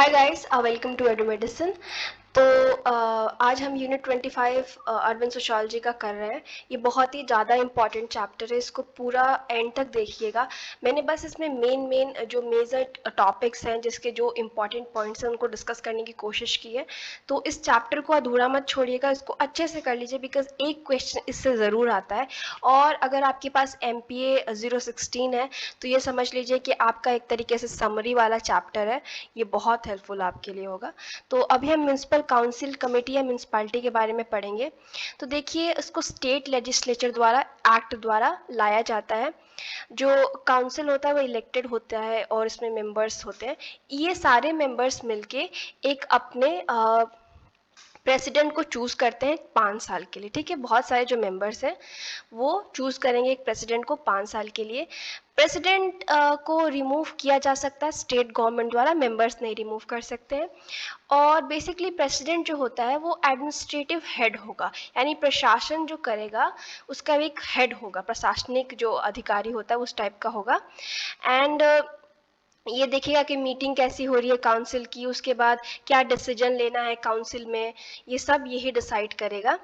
Hi guys, welcome to Edu Medicine. तो आज हम यूनिट 25 अर्बन सोशियोलॉजी का कर रहे हैं। ये बहुत ही ज़्यादा इम्पॉर्टेंट चैप्टर है, इसको पूरा एंड तक देखिएगा। मैंने बस इसमें मेन जो मेजर टॉपिक्स हैं, जिसके जो इम्पॉर्टेंट पॉइंट्स हैं, उनको डिस्कस करने की कोशिश की है। तो इस चैप्टर को अधूरा मत छोड़िएगा, इसको अच्छे से कर लीजिए, बिकॉज एक क्वेश्चन इससे ज़रूर आता है। और अगर आपके पास MPA 016 है तो ये समझ लीजिए कि आपका एक तरीके से समरी वाला चैप्टर है, ये बहुत हेल्पफुल आपके लिए होगा। तो अभी हम म्यूनसिपल काउंसिल कमेटी या म्यूनसिपालिटी के बारे में पढ़ेंगे। तो देखिए, इसको स्टेट लेजिस्लेचर द्वारा एक्ट द्वारा लाया जाता है। जो काउंसिल होता है वो इलेक्टेड होता है और इसमें मेंबर्स होते हैं। ये सारे मेंबर्स मिलके एक अपने प्रेसिडेंट को चूज करते हैं 5 साल के लिए। ठीक है, बहुत सारे जो मेंबर्स हैं वो चूज करेंगे एक प्रेसिडेंट को 5 साल के लिए। प्रेसिडेंट को रिमूव किया जा सकता है स्टेट गवर्नमेंट द्वारा, मेंबर्स नहीं रिमूव कर सकते हैं। और बेसिकली प्रेसिडेंट जो होता है वो एडमिनिस्ट्रेटिव हेड होगा, यानी प्रशासन जो करेगा उसका एक हेड होगा, प्रशासनिक जो अधिकारी होता है उस टाइप का होगा। एंड ये देखिएगा कि मीटिंग कैसी हो रही है काउंसिल की, उसके बाद क्या डिसीजन लेना है काउंसिल में, ये सब यही डिसाइड करेगा।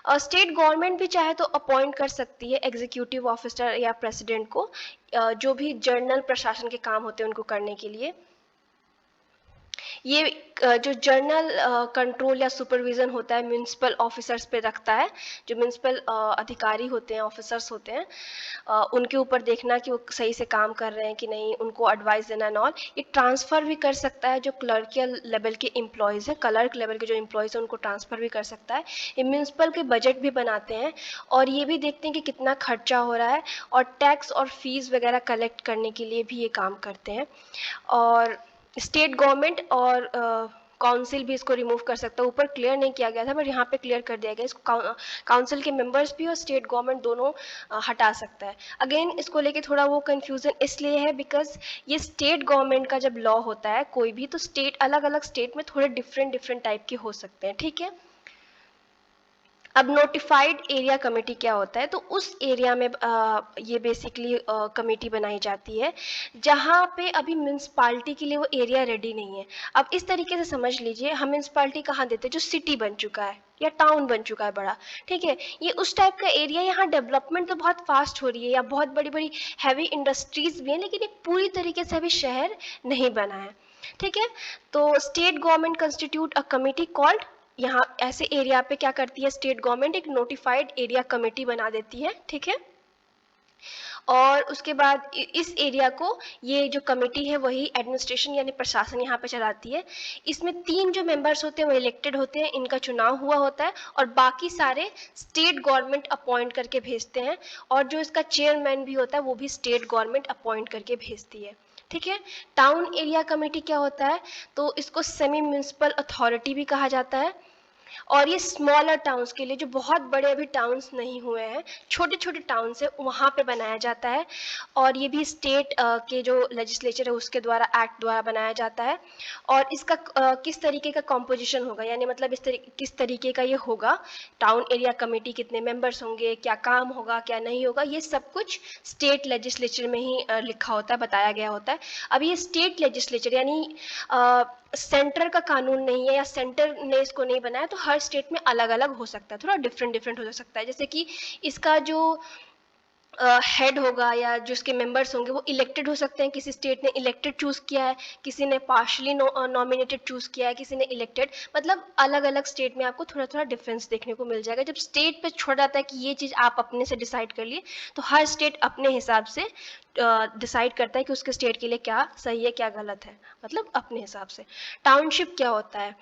और स्टेट गवर्नमेंट भी चाहे तो अपॉइंट कर सकती है एग्जीक्यूटिव ऑफिसर या प्रेसिडेंट को, जो भी जर्नल प्रशासन के काम होते हैं उनको करने के लिए। ये जो जर्नल कंट्रोल या सुपरविजन होता है म्यूनसिपल ऑफिसर्स पे रखता है। जो म्यूनसिपल अधिकारी होते हैं, ऑफिसर्स होते हैं, उनके ऊपर देखना कि वो सही से काम कर रहे हैं कि नहीं, उनको एडवाइस देना एंड ऑल। ये ट्रांसफ़र भी कर सकता है, जो क्लर्कियल लेवल के एम्प्लॉयज़ हैं, क्लर्क लेवल के जो एम्प्लॉयज़ हैं उनको ट्रांसफ़र भी कर सकता है। ये म्यूनसिपल के बजट भी बनाते हैं और ये भी देखते हैं कि कितना खर्चा हो रहा है, और टैक्स और फीस वगैरह कलेक्ट करने के लिए भी ये काम करते हैं। और स्टेट गवर्नमेंट और काउंसिल भी इसको रिमूव कर सकता है। ऊपर क्लियर नहीं किया गया था बट यहाँ पे क्लियर कर दिया गया, इसको काउंसिल के मेंबर्स भी और स्टेट गवर्नमेंट दोनों हटा सकता है। अगेन इसको लेके थोड़ा वो कंफ्यूजन इसलिए है बिकॉज ये स्टेट गवर्नमेंट का जब लॉ होता है कोई भी, तो स्टेट अलग अलग स्टेट में थोड़े डिफरेंट टाइप के हो सकते हैं। ठीक है, अब नोटिफाइड एरिया कमेटी क्या होता है, तो उस एरिया में ये बेसिकली कमेटी बनाई जाती है जहाँ पे अभी म्यूनसिपालिटी के लिए वो एरिया रेडी नहीं है। अब इस तरीके से समझ लीजिए, हम म्यूनसिपालिटी कहाँ देते हैं, जो सिटी बन चुका है या टाउन बन चुका है बड़ा। ठीक है, ये उस टाइप का एरिया, यहाँ डेवलपमेंट तो बहुत फास्ट हो रही है या बहुत बड़ी बड़ी हैवी इंडस्ट्रीज भी हैं, लेकिन एक पूरी तरीके से अभी शहर नहीं बना है। ठीक है, तो state government constitute a committee called, यहाँ ऐसे एरिया पे क्या करती है स्टेट गवर्नमेंट, एक नोटिफाइड एरिया कमेटी बना देती है। ठीक है, और उसके बाद इस एरिया को ये जो कमेटी है वही एडमिनिस्ट्रेशन यानी प्रशासन यहाँ पे चलाती है। इसमें 3 जो मेंबर्स होते हैं वो इलेक्टेड होते हैं, इनका चुनाव हुआ होता है, और बाकी सारे स्टेट गवर्नमेंट अपॉइंट करके भेजते हैं, और जो इसका चेयरमैन भी होता है वो भी स्टेट गवर्नमेंट अपॉइंट करके भेजती है। ठीक है, टाउन एरिया कमेटी क्या होता है, तो इसको सेमी म्यूनसिपल अथॉरिटी भी कहा जाता है। और ये स्मॉलर टाउन्स के लिए, जो बहुत बड़े अभी टाउन्स नहीं हुए हैं, छोटे छोटे टाउन्स है, वहाँ पे बनाया जाता है। और ये भी स्टेट के जो लेजिस्लेचर है उसके द्वारा, एक्ट द्वारा बनाया जाता है। और इसका किस तरीके का कॉम्पोजिशन होगा, यानी मतलब किस तरीके का ये होगा, टाउन एरिया कमेटी कितने मेंबर्स होंगे, क्या काम होगा क्या नहीं होगा, ये सब कुछ स्टेट लेजिस्लेचर में ही लिखा होता है, बताया गया होता है। अब ये स्टेट लेजिस्लेचर यानी सेंटर का कानून नहीं है या सेंटर ने इसको नहीं बनाया, तो हर स्टेट में अलग अलग हो सकता है, थोड़ा डिफरेंट हो सकता है। जैसे कि इसका जो हेड होगा या जो उसके मेंबर्स होंगे वो इलेक्टेड हो सकते हैं, किसी स्टेट ने इलेक्टेड चूज किया है, किसी ने पार्शली नॉमिनेटेड चूज किया है, किसी ने इलेक्टेड, मतलब अलग अलग स्टेट में आपको थोड़ा थोड़ा डिफरेंस देखने को मिल जाएगा। जब स्टेट पे छोड़ जाता है कि ये चीज़ आप अपने से डिसाइड कर लिए, तो हर स्टेट अपने हिसाब से डिसाइड करता है कि उसके स्टेट के लिए क्या सही है क्या गलत है, मतलब अपने हिसाब से। टाउनशिप क्या होता है,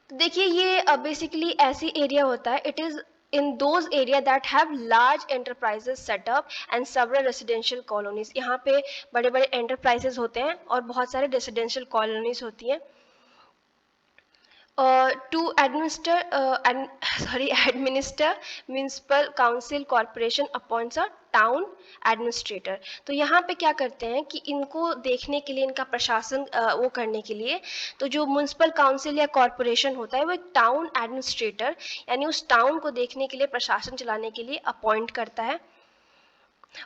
तो देखिए ये बेसिकली ऐसी एरिया होता है, it is in those area that have large enterprises set up and several residential colonies। यहाँ पे बड़े बड़े enterprises होते हैं और बहुत सारे residential colonies होती हैं। To administer municipal council corporation appoints a town administrator. तो यहाँ पे क्या करते हैं कि इनको देखने के लिए, इनका प्रशासन वो करने के लिए, तो जो म्यूनसिपल काउंसिल या कॉरपोरेशन होता है वो एक टाउन एडमिनिस्ट्रेटर यानी उस टाउन को देखने के लिए, प्रशासन चलाने के लिए अपॉइंट करता है।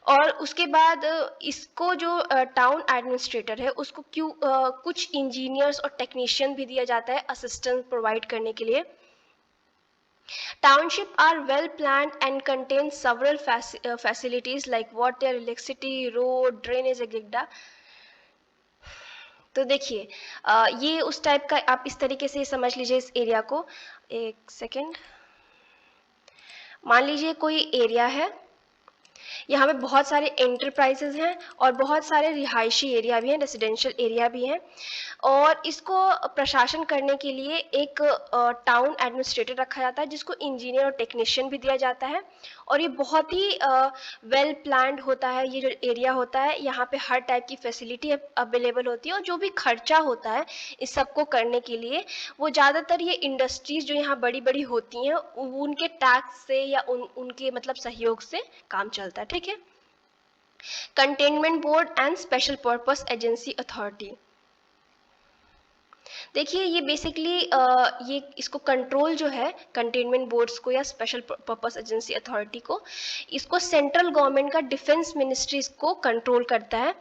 और उसके बाद इसको जो टाउन एडमिनिस्ट्रेटर है उसको कुछ इंजीनियर्स और टेक्नीशियन भी दिया जाता है असिस्टेंस प्रोवाइड करने के लिए। Township are well planned and contain several facilities like water, electricity, road, drainage वगैरह। तो देखिए ये उस टाइप का आप इस तरीके से समझ लीजिए इस एरिया को। एक सेकेंड, मान लीजिए कोई एरिया है, यहाँ पे बहुत सारे एंटरप्राइजेज हैं और बहुत सारे रिहायशी एरिया भी हैं, रेजिडेंशियल एरिया भी हैं, और इसको प्रशासन करने के लिए एक टाउन एडमिनिस्ट्रेटर रखा जाता है जिसको इंजीनियर और टेक्नीशियन भी दिया जाता है। और ये बहुत ही वेल प्लान्ड होता है, ये जो एरिया होता है यहाँ पे हर टाइप की फैसिलिटी अवेलेबल होती है, और जो भी खर्चा होता है इस सबको करने के लिए वो ज़्यादातर ये इंडस्ट्रीज जो यहाँ बड़ी बड़ी होती हैं उनके टैक्स से या उनके मतलब सहयोग से काम चलता है। ठीक है। Containment board and special purpose agency authority, देखिए ये बेसिकली ये इसको कंट्रोल जो है कंटेनमेंट बोर्ड्स को या स्पेशल पर्पस एजेंसी अथॉरिटी को, इसको सेंट्रल गवर्नमेंट का डिफेंस मिनिस्ट्रीज को कंट्रोल करता है।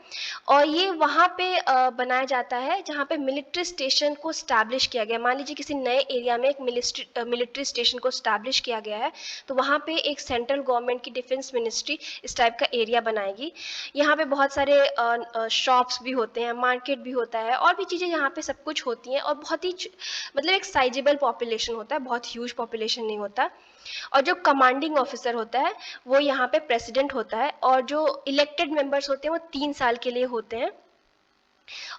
और ये वहाँ पे बनाया जाता है जहाँ पे मिलिट्री स्टेशन को स्टैब्लिश किया गया। मान लीजिए किसी नए एरिया में एक मिलिट्री स्टेशन को स्टैब्लिश किया गया है तो वहाँ पे एक सेंट्रल गवर्नमेंट की डिफेंस मिनिस्ट्री इस टाइप का एरिया बनाएगी। यहाँ पे बहुत सारे शॉप्स भी होते हैं, मार्केट भी होता है, और भी चीज़ें यहाँ पे सब कुछ होती हैं, और बहुत ही मतलब एक साइजेबल पॉपुलेशन होता है, बहुत ह्यूज पॉपुलेशन नहीं होता। और जो कमांडिंग ऑफिसर होता है वो यहाँ पे प्रेसिडेंट होता है, और जो इलेक्टेड मेंबर्स होते हैं वो 3 साल के लिए होते हैं।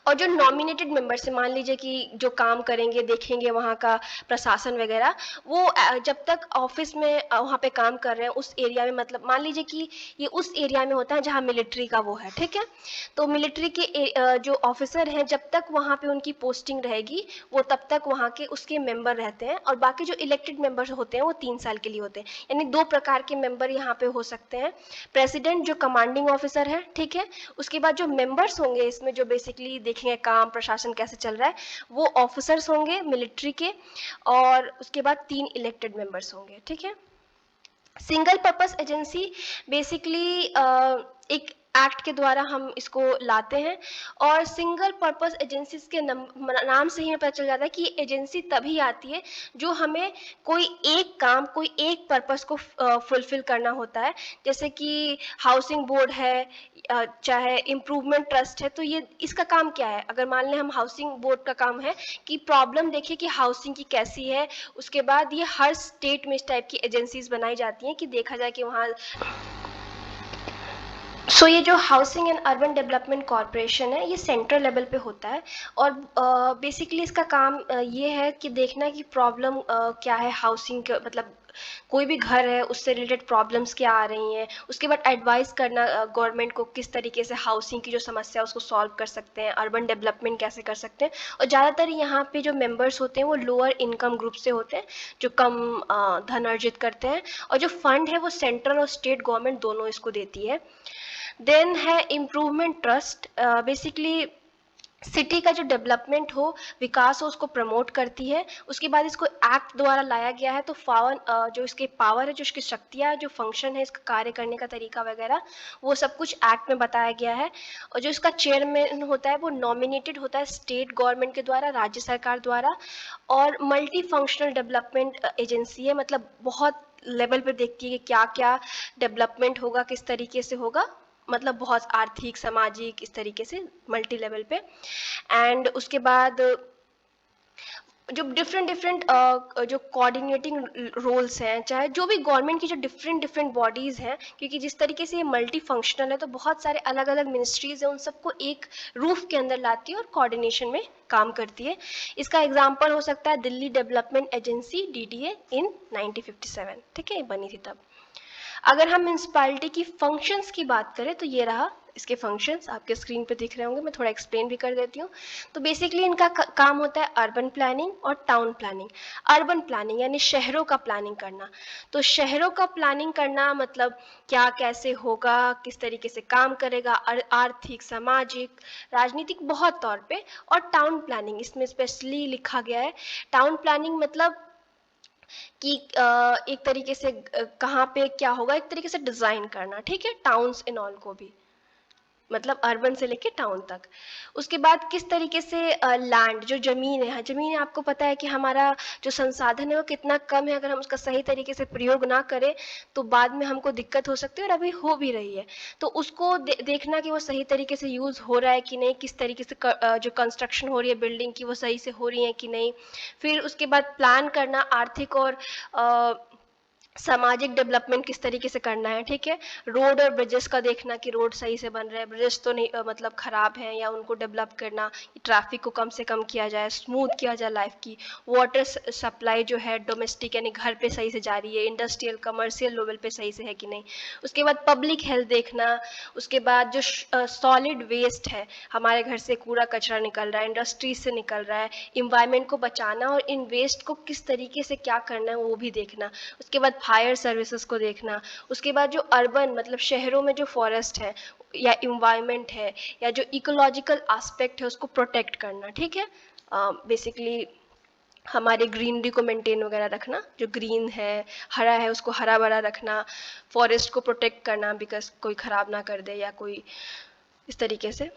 और जो नॉमिनेटेड मेंबर्स है, मान लीजिए कि जो काम करेंगे, देखेंगे वहाँ का प्रशासन वगैरह, वो जब तक ऑफिस में वहाँ पे काम कर रहे हैं उस एरिया में, मतलब मान लीजिए कि ये उस एरिया में होता है जहाँ मिलिट्री का वो है, ठीक है। तो मिलिट्री के जो ऑफिसर हैं जब तक वहाँ पे उनकी पोस्टिंग रहेगी वो तब तक वहाँ के उसके मेंबर रहते हैं, और बाकी जो इलेक्टेड मेंबर्स होते हैं वो 3 साल के लिए होते हैं। यानी 2 प्रकार के मेंबर यहाँ पे हो सकते हैं, प्रेसिडेंट जो कमांडिंग ऑफिसर है, ठीक है, उसके बाद जो मेंबर्स होंगे इसमें जो बेसिकली देखेंगे काम प्रशासन कैसे चल रहा है वो ऑफिसर्स होंगे मिलिट्री के, और उसके बाद 3 इलेक्टेड मेंबर्स होंगे, ठीक है। सिंगल पर्पस एजेंसी बेसिकली एक एक्ट के द्वारा हम इसको लाते हैं, और सिंगल पर्पस एजेंसीज के नाम से ही हमें पता चल जाता है कि एजेंसी तभी आती है जो हमें कोई एक काम, कोई एक पर्पस को फुलफिल करना होता है। जैसे कि हाउसिंग बोर्ड है, चाहे इम्प्रूवमेंट ट्रस्ट है, तो ये इसका काम क्या है? अगर मान लें हम हाउसिंग बोर्ड का काम है कि प्रॉब्लम देखिए कि हाउसिंग की कैसी है, उसके बाद ये हर स्टेट में इस टाइप की एजेंसीज बनाई जाती हैं कि देखा जाए कि वहाँ ये जो housing and urban development corporation है ये सेंट्रल लेवल पे होता है, और बेसिकली इसका काम ये है कि देखना कि प्रॉब्लम क्या है हाउसिंग के, मतलब कोई भी घर है उससे रिलेटेड प्रॉब्लम्स क्या आ रही हैं, उसके बाद एडवाइस करना गवर्नमेंट को किस तरीके से हाउसिंग की जो समस्या है उसको सॉल्व कर सकते हैं, अर्बन डेवलपमेंट कैसे कर सकते हैं। और ज़्यादातर यहाँ पे जो मेंबर्स होते हैं वो लोअर इनकम ग्रुप से होते हैं जो कम धन अर्जित करते हैं, और जो फंड है वो सेंट्रल और स्टेट गवर्नमेंट दोनों इसको देती है। देन है इम्प्रूवमेंट ट्रस्ट, बेसिकली सिटी का जो डेवलपमेंट हो, विकास हो, उसको प्रमोट करती है। उसके बाद इसको एक्ट द्वारा लाया गया है, तो जो इसके पावर है, जो इसकी शक्तियाँ, जो फंक्शन है, इसका कार्य करने का तरीका वगैरह वो सब कुछ एक्ट में बताया गया है। और जो इसका चेयरमैन होता है वो नॉमिनेटेड होता है स्टेट गवर्नमेंट के द्वारा, राज्य सरकार द्वारा। और मल्टी फंक्शनल डेवलपमेंट एजेंसी है, मतलब बहुत लेवल पे देखती है कि क्या क्या डेवलपमेंट होगा, किस तरीके से होगा, मतलब बहुत आर्थिक, सामाजिक, इस तरीके से मल्टी लेवल पे। एंड उसके बाद जो डिफरेंट जो कोऑर्डिनेटिंग रोल्स हैं, चाहे जो भी गवर्नमेंट की जो डिफरेंट बॉडीज़ हैं, क्योंकि जिस तरीके से ये मल्टी फंक्शनल है तो बहुत सारे अलग अलग मिनिस्ट्रीज़ हैं, उन सबको एक रूफ के अंदर लाती है और कोऑर्डिनेशन में काम करती है। इसका एग्जाम्पल हो सकता है दिल्ली डेवलपमेंट एजेंसी DDA इन 1957, ठीक है, बनी थी तब। अगर हम म्यूनसिपालिटी की फंक्शंस की बात करें तो ये रहा इसके फंक्शंस, आपके स्क्रीन पे दिख रहे होंगे, मैं थोड़ा एक्सप्लेन भी कर देती हूँ। तो बेसिकली इनका काम होता है अर्बन प्लानिंग और टाउन प्लानिंग। अर्बन प्लानिंग यानी शहरों का प्लानिंग करना, तो शहरों का प्लानिंग करना मतलब क्या कैसे होगा, किस तरीके से काम करेगा, आर्थिक, सामाजिक, राजनीतिक, बहुत तौर पे। और टाउन प्लानिंग इसमें स्पेशली लिखा गया है। टाउन प्लानिंग मतलब कि एक तरीके से कहाँ पे क्या होगा, एक तरीके से डिज़ाइन करना, ठीक है, टाउन्स इन ऑल को भी, मतलब अर्बन से लेके टाउन तक। उसके बाद किस तरीके से लैंड जो ज़मीन है, ज़मीन आपको पता है कि हमारा जो संसाधन है वो कितना कम है, अगर हम उसका सही तरीके से प्रयोग ना करें तो बाद में हमको दिक्कत हो सकती है, और अभी हो भी रही है। तो उसको देखना कि वो सही तरीके से यूज़ हो रहा है कि नहीं, किस तरीके से जो कंस्ट्रक्शन हो रही है बिल्डिंग की वो सही से हो रही है कि नहीं। फिर उसके बाद प्लान करना, आर्थिक और सामाजिक डेवलपमेंट किस तरीके से करना है, ठीक है। रोड और ब्रिजेस का देखना कि रोड सही से बन रहे हैं, ब्रिजेस तो नहीं मतलब ख़राब हैं, या उनको डेवलप करना, ट्रैफिक को कम से कम किया जाए, स्मूथ किया जाए लाइफ की। वाटर सप्लाई जो है डोमेस्टिक यानी घर पे सही से जा रही है, इंडस्ट्रियल कमर्शियल लेवल पे सही से है कि नहीं। उसके बाद पब्लिक हेल्थ देखना। उसके बाद जो सॉलिड वेस्ट है, हमारे घर से कूड़ा कचरा निकल रहा है, इंडस्ट्रीज से निकल रहा है, इन्वायरमेंट को बचाना और इन वेस्ट को किस तरीके से क्या करना है वो भी देखना। उसके बाद फायर सर्विसेज को देखना। उसके बाद जो अर्बन मतलब शहरों में जो फॉरेस्ट है या इन्वायरमेंट है या जो इकोलॉजिकल एस्पेक्ट है उसको प्रोटेक्ट करना, ठीक है। बेसिकली हमारे ग्रीनरी को मेंटेन वगैरह रखना, जो ग्रीन है हरा है उसको हरा भरा रखना, फॉरेस्ट को प्रोटेक्ट करना बिकॉज कोई ख़राब ना कर दे या कोई इस तरीके से।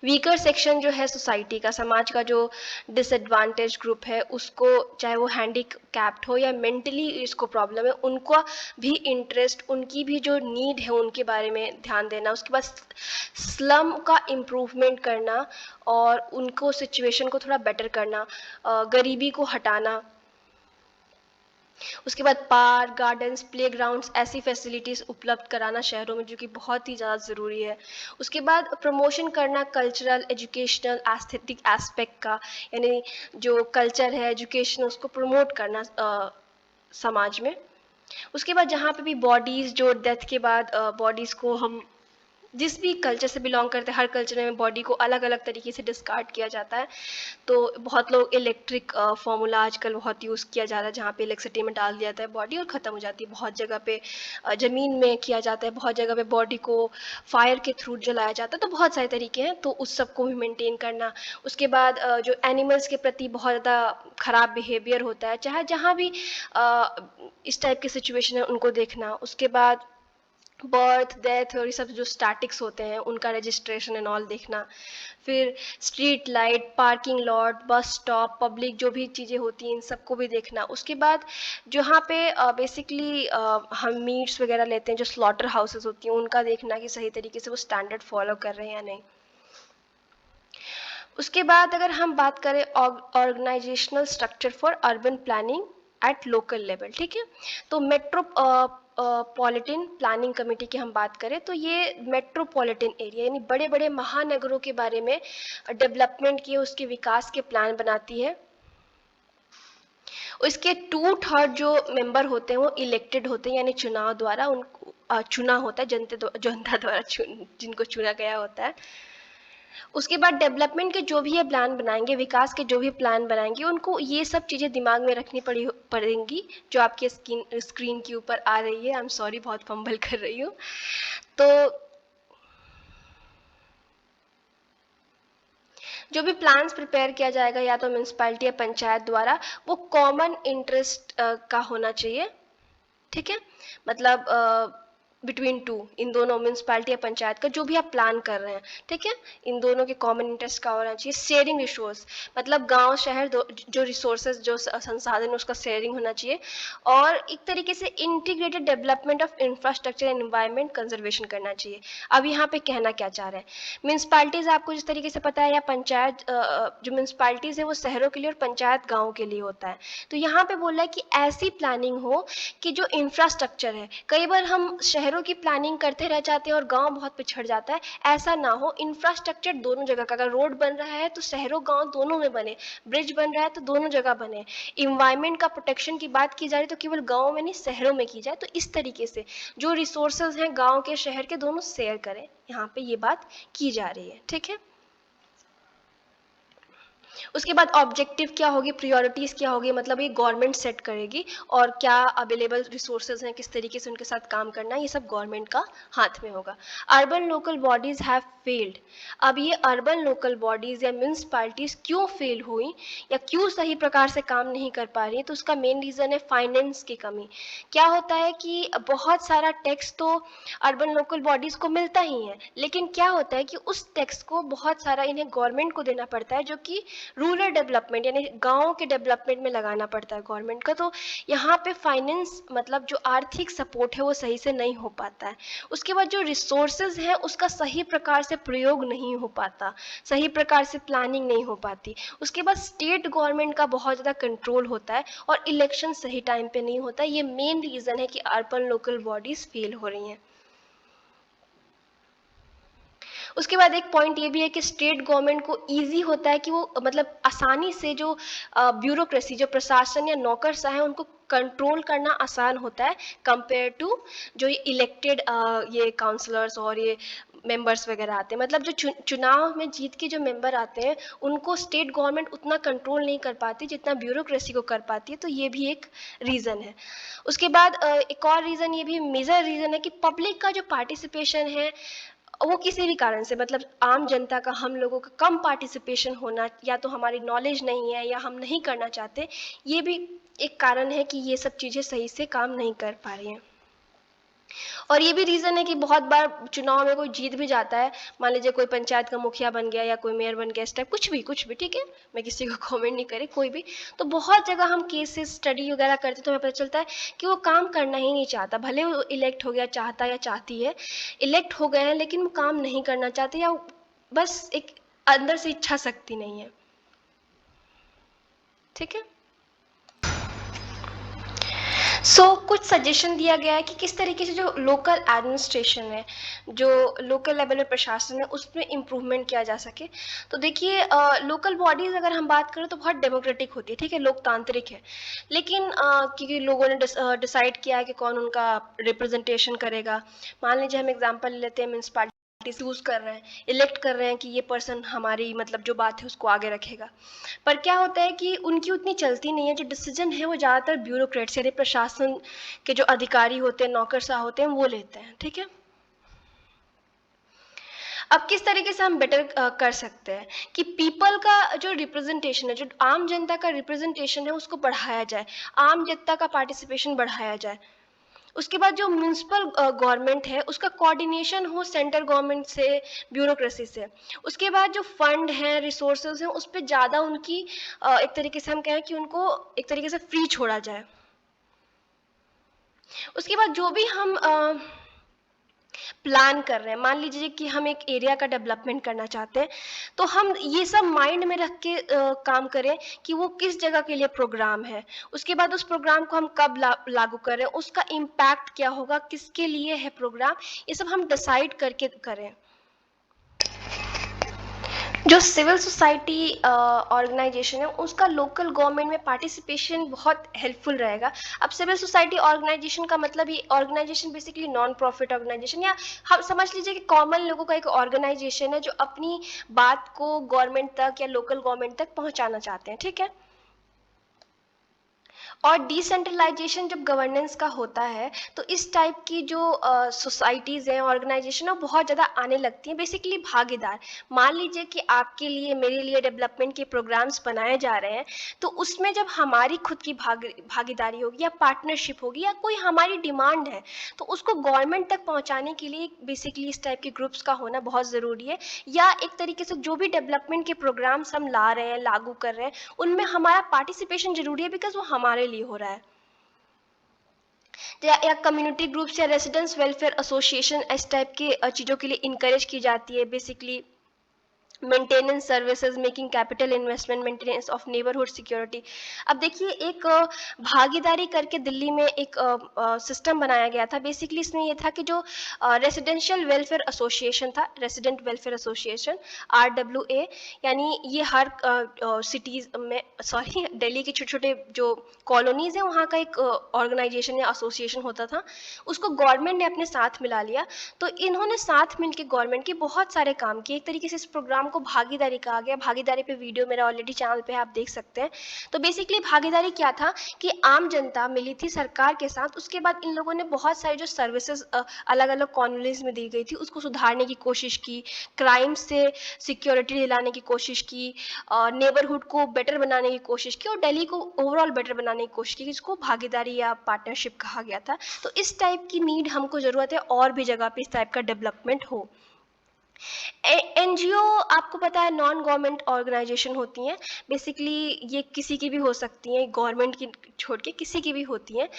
वीकर सेक्शन जो है सोसाइटी का, समाज का जो डिसएडवांटेज ग्रुप है उसको, चाहे वो हैंडीकैप्ड हो या मेंटली इसको प्रॉब्लम है, उनका भी इंटरेस्ट, उनकी भी जो नीड है उनके बारे में ध्यान देना। उसके बाद स्लम का इम्प्रूवमेंट करना और उनको सिचुएशन को थोड़ा बेटर करना, गरीबी को हटाना। उसके बाद पार्क, गार्डन्स, प्लेग्राउंड्स, ऐसी फैसिलिटीज़ उपलब्ध कराना शहरों में जो कि बहुत ही ज़्यादा ज़रूरी है। उसके बाद प्रमोशन करना कल्चरल, एजुकेशनल, एस्थेटिक एस्पेक्ट का, यानी जो कल्चर है, एजुकेशन, उसको प्रमोट करना समाज में। उसके बाद जहाँ पे भी बॉडीज़ जो डेथ के बाद बॉडीज़ को हम जिस भी कल्चर से बिलोंग करते हैं, हर कल्चर में बॉडी को अलग अलग तरीके से डिस्कार्ड किया जाता है। तो बहुत लोग इलेक्ट्रिक फार्मूला आजकल बहुत यूज़ किया जा रहा है, जहाँ पे इलेक्ट्रिसिटी में डाल दिया जाता है बॉडी और ख़त्म हो जाती है। बहुत जगह पे ज़मीन में किया जाता है, बहुत जगह पे बॉडी को फायर के थ्रू जलाया जाता है। तो बहुत सारे तरीके हैं, तो उस सब को भी मेंटेन करना। उसके बाद जो एनिमल्स के प्रति बहुत ज़्यादा ख़राब बिहेवियर होता है, चाहे जहाँ भी इस टाइप की सिचुएशन है उनको देखना। उसके बाद बर्थ, डेथ और ये सब जो स्टैटिक्स होते हैं उनका रजिस्ट्रेशन एंड ऑल देखना। फिर street light, parking lot, bus stop, public जो भी चीज़ें होती हैं इन सबको भी देखना। उसके बाद जहाँ पे बेसिकली हम मीट्स वगैरह लेते हैं, जो स्लॉटर हाउसेस होती हैं उनका देखना कि सही तरीके से वो स्टैंडर्ड फॉलो कर रहे हैं या नहीं। उसके बाद अगर हम बात करें organisational structure for urban planning at local level, ठीक है। तो मेट्रोपॉलिटन प्लानिंग कमेटी की हम बात करें तो ये मेट्रोपॉलिटन एरिया यानी बड़े बड़े महानगरों के बारे में डेवलपमेंट की, उसके विकास के प्लान बनाती है। इसके 2/3 जो मेंबर होते हैं वो इलेक्टेड होते हैं, यानी चुनाव द्वारा उनको चुना होता है, जनता द्वारा जिनको चुना गया होता है। उसके बाद डेवलपमेंट के जो भी ये प्लान बनाएंगे, विकास के जो भी प्लान बनाएंगे, उनको ये सब चीज़ें दिमाग में रखनी पड़ेंगी जो आपके स्क्रीन के ऊपर आ रही है। आई एम सॉरी, बहुत फंबल कर रही हूँ। तो जो भी प्लान्स प्रिपेयर किया जाएगा या तो म्यूनसिपैलिटी या पंचायत द्वारा, वो कॉमन इंटरेस्ट का होना चाहिए, ठीक है। मतलब बिटवीन टू, इन दोनों म्यूनसिपैलिटी या पंचायत का जो भी आप प्लान कर रहे हैं, ठीक है, इन दोनों के कॉमन इंटरेस्ट का होना चाहिए। शेयरिंग रिसोर्स, मतलब गांव शहर जो रिसोर्सेज जो संसाधन उसका शेयरिंग होना चाहिए। और एक तरीके से integrated development of infrastructure and environment conservation करना चाहिए। अब यहाँ पे कहना क्या चाह रहे हैं, म्यूनसिपैलिटीज़ आपको जिस तरीके से पता है, या पंचायत, जो म्यूनसिपैलिटीज़ है वो शहरों के लिए और पंचायत गाँव के लिए होता है। तो यहाँ पे बोल रहा है कि ऐसी प्लानिंग हो कि जो इंफ्रास्ट्रक्चर है, कई बार हम शहरों की प्लानिंग करते रह जाते हैं और गांव बहुत पिछड़ जाता है, ऐसा ना हो। इंफ्रास्ट्रक्चर दोनों जगह का, अगर रोड बन रहा है तो शहरों गांव दोनों में बने, ब्रिज बन रहा है तो दोनों जगह बने। इन्वायरमेंट का प्रोटेक्शन की बात की जा रही है तो केवल गाँव में नहीं शहरों में की जाए। तो इस तरीके से जो रिसोर्सेज हैं गाँव के शहर के दोनों शेयर करें, यहाँ पे ये बात की जा रही है, ठीक है। उसके बाद ऑब्जेक्टिव क्या होगी, प्रायोरिटीज़ क्या होगी, मतलब ये गवर्नमेंट सेट करेगी, और क्या अवेलेबल रिसोर्सेज हैं, किस तरीके से उनके साथ काम करना है, ये सब गवर्नमेंट का हाथ में होगा। Urban local bodies have failed. अब ये अर्बन लोकल बॉडीज़ या म्यूनसिपालिटीज़ क्यों फेल हुई या क्यों सही प्रकार से काम नहीं कर पा रही, तो उसका मेन रीज़न है फाइनेंस की कमी। क्या होता है कि बहुत सारा टैक्स तो अर्बन लोकल बॉडीज़ को मिलता ही है, लेकिन क्या होता है कि उस टैक्स को बहुत सारा इन्हें गवर्नमेंट को देना पड़ता है, जो कि रूरल डेवलपमेंट यानी गाँव के डेवलपमेंट में लगाना पड़ता है गवर्नमेंट का। तो यहाँ पे फाइनेंस मतलब जो आर्थिक सपोर्ट है वो सही से नहीं हो पाता है। उसके बाद जो रिसोर्सेज है उसका सही प्रकार से प्रयोग नहीं हो पाता, सही प्रकार से प्लानिंग नहीं हो पाती। उसके बाद स्टेट गवर्नमेंट का बहुत ज़्यादा कंट्रोल होता है और इलेक्शन सही टाइम पे नहीं होता। ये मेन रीज़न है कि अर्बन लोकल बॉडीज़ फेल हो रही हैं। उसके बाद एक पॉइंट ये भी है कि स्टेट गवर्नमेंट को ईजी होता है कि वो मतलब आसानी से जो ब्यूरोक्रेसी, जो प्रशासन या नौकरशाह है, उनको कंट्रोल करना आसान होता है कंपेयर टू जो ये इलेक्टेड ये काउंसलर्स और ये मेंबर्स वगैरह आते हैं। मतलब जो चुनाव में जीत के जो मेंबर आते हैं उनको स्टेट गवर्नमेंट उतना कंट्रोल नहीं कर पाती जितना ब्यूरोक्रेसी को कर पाती है। तो ये भी एक रीज़न है। उसके बाद एक और रीज़न, ये भी मेजर रीज़न है कि पब्लिक का जो पार्टिसिपेशन है वो किसी भी कारण से, मतलब आम जनता का, हम लोगों का कम पार्टिसिपेशन होना, या तो हमारी नॉलेज नहीं है या हम नहीं करना चाहते, ये भी एक कारण है कि ये सब चीज़ें सही से काम नहीं कर पा रही हैं। और ये भी रीज़न है कि बहुत बार चुनाव में कोई जीत भी जाता है, मान लीजिए कोई पंचायत का मुखिया बन गया या कोई मेयर बन गया, इस टाइप कुछ भी ठीक है, मैं किसी को कमेंट नहीं करी, कोई भी। तो बहुत जगह हम केसेस स्टडी वगैरह करते तो हमें पता चलता है कि वो काम करना ही नहीं चाहता, भले वो इलेक्ट हो गया, चाहता या चाहती है, इलेक्ट हो गए हैं, लेकिन वो काम नहीं करना चाहते, या बस एक अंदर से इच्छा शक्ति नहीं है। ठीक है। कुछ सजेशन दिया गया है कि किस तरीके से जो लोकल एडमिनिस्ट्रेशन है, जो लोकल लेवल में प्रशासन है, उसमें इम्प्रूवमेंट किया जा सके। तो देखिए, लोकल बॉडीज़ अगर हम बात करें तो बहुत डेमोक्रेटिक होती है, ठीक है, लोकतांत्रिक है। लेकिन क्योंकि लोगों ने डिसाइड किया है कि कौन उनका रिप्रेजेंटेशन करेगा। मान लीजिए हम एग्जाम्पल लेते हैं, म्यूनसिपालिटी चूज कर रहे हैं, इलेक्ट कर रहे हैं कि ये पर्सन हमारी मतलब जो बात है उसको आगे रखेगा। पर क्या होता है कि उनकी उतनी चलती नहीं है, जो डिसीजन है वो ज़्यादातर ब्यूरोक्रेट्स यानी प्रशासन के जो अधिकारी होते हैं, नौकरशाह होते हैं, वो लेते हैं। ठीक है। अब किस तरीके से हम बेटर कर सकते हैं कि पीपल का जो रिप्रेजेंटेशन है, जो आम जनता का रिप्रेजेंटेशन है, उसको बढ़ाया जाए, आम जनता का पार्टिसिपेशन बढ़ाया जाए। उसके बाद जो म्यूनसिपल गवर्नमेंट है उसका कोऑर्डिनेशन हो सेंट्रल गवर्नमेंट से, ब्यूरोक्रेसी से। उसके बाद जो फंड हैं, रिसोर्सेज हैं, उस पर ज़्यादा उनकी एक तरीके से हम कहें कि उनको एक तरीके से फ्री छोड़ा जाए। उसके बाद जो भी हम प्लान कर रहे हैं, मान लीजिए कि हम एक एरिया का डेवलपमेंट करना चाहते हैं, तो हम ये सब माइंड में रख के काम करें कि वो किस जगह के लिए प्रोग्राम है। उसके बाद उस प्रोग्राम को हम कब लागू कर रहे हैं, उसका इम्पैक्ट क्या होगा, किसके लिए है प्रोग्राम, ये सब हम डिसाइड करके करें। जो सिविल सोसाइटी ऑर्गेनाइजेशन है उसका लोकल गवर्नमेंट में पार्टिसिपेशन बहुत हेल्पफुल रहेगा। अब सिविल सोसाइटी ऑर्गेनाइजेशन का मतलब ये organisation basically non profit organisation, या हम समझ लीजिए कि कॉमन लोगों का एक ऑर्गेनाइजेशन है जो अपनी बात को गवर्नमेंट तक या लोकल गवर्नमेंट तक पहुंचाना चाहते हैं। ठीक है। और डिसेंट्रलाइजेशन जब गवर्नेंस का होता है तो इस टाइप की जो सोसाइटीज़ हैं, ऑर्गेनाइजेशन है, बहुत ज़्यादा आने लगती हैं, बेसिकली भागीदार। मान लीजिए कि आपके लिए, मेरे लिए डेवलपमेंट के प्रोग्राम्स बनाए जा रहे हैं, तो उसमें जब हमारी खुद की भागीदारी होगी या पार्टनरशिप होगी या कोई हमारी डिमांड है, तो उसको गवर्नमेंट तक पहुँचाने के लिए बेसिकली इस टाइप के ग्रुप्स का होना बहुत ज़रूरी है। या एक तरीके से जो भी डेवलपमेंट के प्रोग्राम्स हम ला रहे हैं, लागू कर रहे हैं, उनमें हमारा पार्टिसिपेशन जरूरी है, बिकॉज वो हमारे लिए हो रहा है। या कम्युनिटी ग्रुप्स या रेसिडेंट्स वेलफेयर एसोसिएशन इस टाइप की चीज़ों के लिए इनकरेज की जाती है। Basically maintenance services, making capital investment, maintenance of neighbourhood security. अब देखिए, एक भागीदारी करके दिल्ली में एक सिस्टम बनाया गया था। बेसिकली इसमें ये था कि जो रेसिडेंशियल वेलफेयर एसोसिएशन था, रेसिडेंट वेलफेयर एसोसिएशन, RWA, यानी ये हर सिटीज़ में, सॉरी, दिल्ली के छोटे छोटे जो कॉलोनीज़ हैं वहाँ का एक ऑर्गेनाइजेशन या एसोसिएशन होता था। उसको गवर्नमेंट ने अपने साथ मिला लिया। तो इन्होंने साथ मिलकर गवर्नमेंट के बहुत सारे काम किए, एक तरीके से इस प्रोग्राम काम को भागीदारी कहा गया। भागीदारी पे वीडियो मेरा ऑलरेडी चैनल पे है, आप देख सकते हैं। तो बेसिकली भागीदारी क्या था कि आम जनता मिली थी सरकार के साथ, उसके बाद इन लोगों ने बहुत सारी जो सर्विसेज अलग अलग कॉलोनीज में दी गई थी उसको सुधारने की कोशिश की, क्राइम से सिक्योरिटी दिलाने की कोशिश की, नेबरहुड को बेटर बनाने की कोशिश की और दिल्ली को ओवरऑल बेटर बनाने की कोशिश की, जिसको भागीदारी या पार्टनरशिप कहा गया था। तो इस टाइप की नीड हमको ज़रूरत है और भी जगह पे इस टाइप का डेवलपमेंट हो। एनजीओ आपको पता है नॉन गवर्नमेंट ऑर्गेनाइजेशन होती हैं। बेसिकली ये किसी की भी हो सकती हैं, गवर्नमेंट की छोड़ के किसी की भी होती हैं,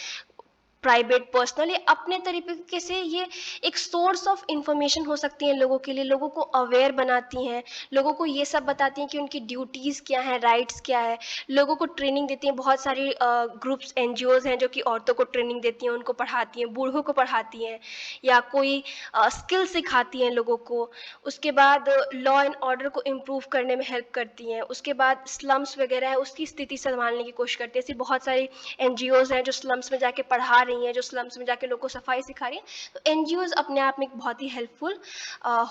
प्राइवेट पर्सनल, ये अपने तरीके से ये एक सोर्स ऑफ इंफॉर्मेशन हो सकती हैं लोगों के लिए, लोगों को अवेयर बनाती हैं, लोगों को ये सब बताती हैं कि उनकी ड्यूटीज़ क्या हैं, राइट्स क्या है, लोगों को ट्रेनिंग देती हैं। बहुत सारी ग्रुप्स एनजीओज हैं जो कि औरतों को ट्रेनिंग देती हैं, उनको पढ़ाती हैं, बूढ़ों को पढ़ाती हैं, या कोई स्किल सिखाती हैं लोगों को। उसके बाद लॉ एंड ऑर्डर को इम्प्रूव करने में हेल्प करती हैं। उसके बाद स्लम्स वगैरह है उसकी स्थिति संभालने की कोशिश करती है। ऐसी बहुत सारी एनजीओज हैं जो स्लम्स में जाके पढ़ा रही हैं, जो स्लम्स में जाके लोगों को सफाई सिखा रही हैं। तो एनजीओज अपने आप में एक बहुत ही हेल्पफुल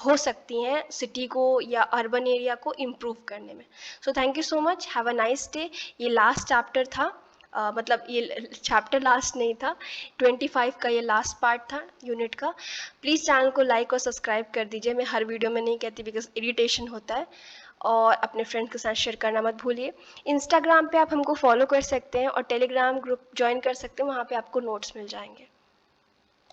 हो सकती हैं सिटी को या अर्बन एरिया को इम्प्रूव करने में। So thank you so much, have a nice day. ये लास्ट चैप्टर था, मतलब ये चैप्टर लास्ट नहीं था, 25 का ये लास्ट पार्ट था यूनिट का। प्लीज़ चैनल को लाइक और सब्सक्राइब कर दीजिए। मैं हर वीडियो में नहीं कहती बिकॉज इरिटेशन होता है। और अपने फ्रेंड्स के साथ शेयर करना मत भूलिए। इंस्टाग्राम पे आप हमको फॉलो कर सकते हैं और टेलीग्राम ग्रुप ज्वाइन कर सकते हैं, वहाँ पे आपको नोट्स मिल जाएंगे।